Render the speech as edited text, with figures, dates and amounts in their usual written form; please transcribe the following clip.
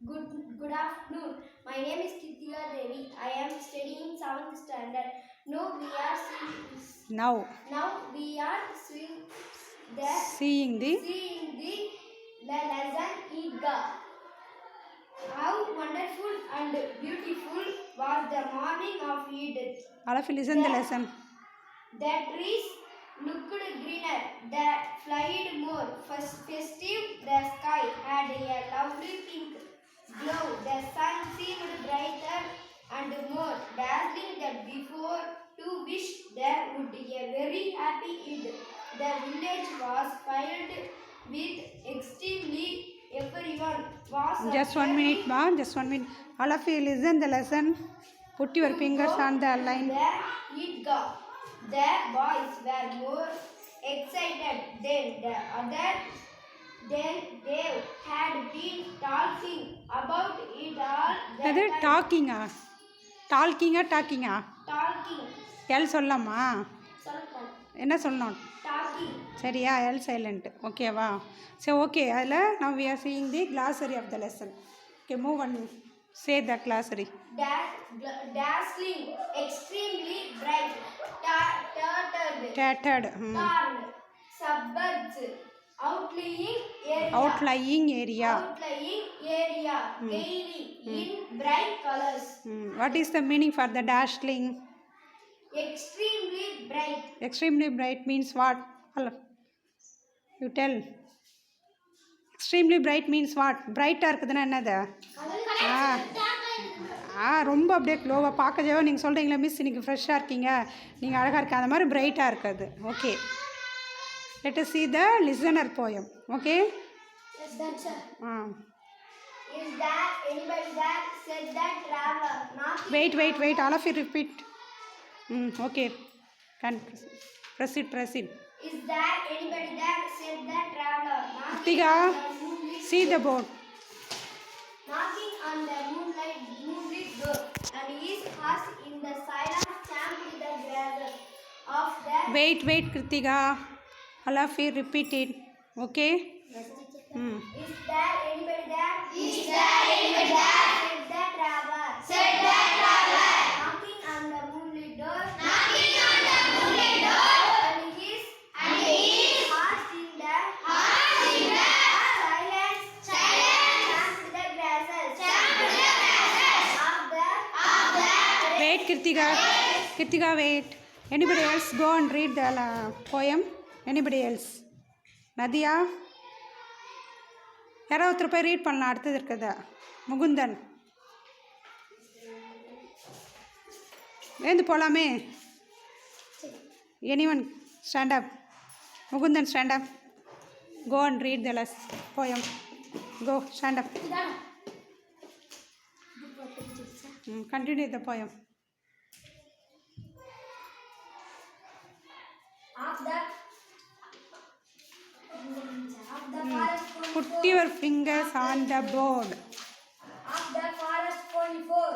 Good afternoon. My name is Kritika Devi. I am studying 7th standard. Now we are seeing the lesson Eidgah. How wonderful and beautiful was the morning of Eid. All of you listen the lesson. The trees looked greener, the flied more festive, the sky had a lovely pink glow, the sun seemed brighter and more dazzling than before to wish there would be a very happy Eid. The village was filled with extremely everyone was Just 1 minute, ma. Just 1 minute. All of you listen the lesson. Put your fingers on the line. Eidgah. The boys were more excited than the others. Then they had been talking about it all the அது time. டாக்கிங்கா டாக்கிங்கா Talking. L சொல்லலாமா சொல்லுங்கள். என்ன சொல்லணும் Talking. சரியா L silent ஓகேவா சரி okay அதில் now we are seeing the glossary of the lesson. Okay, move on. Say the glossary. Dazzling, extremely bright, Tattered. torn, suburbs, Outlying area. gaily, in bright colors. What is the meaning for the dazzling? Extremely bright. Extremely bright means what? Hello. You tell. Extremely bright means what? Bright-ஆ இருக்குதுன்னா என்னது ரொம்ப அப்படியே க்ளோவாக பார்க்கவே நீங்கள் சொல்கிறீங்களா miss இன்றைக்கி ஃப்ரெஷ்ஷாக இருக்கீங்க நீங்கள் அழகாக இருக்க அந்த மாதிரி பிரைட்டாக இருக்காது okay let us see the listener poem. Okay. Yes, that's sir. Is there anybody that said that traveler? Wait. All of you repeat. Okay. Can proceed. Is there anybody that said that traveler? Tiga, see the board. Knocking on the moonlit door, and his horse in the silence stamped the grasses of the. Wait, Kritika. All of you repeat it. Okay. Yes, teacher. Is there anybody that? Said the traveler. Knocking on the moonlit door. And his horse in the silence stamped the grasses of the. Wait, Kritika, wait. Anybody else go and read the poem? Anybody else? Nadiya யாராவது ஒருத்தர் போய் read பண்ணலாம் அடுத்தது இருக்குதா முகுந்தன் எழுந்து போகலாமே anyone stand up Mukundan stand up go and read the poem go stand up continue the poem Put your fingers on the board. Of the forest 44.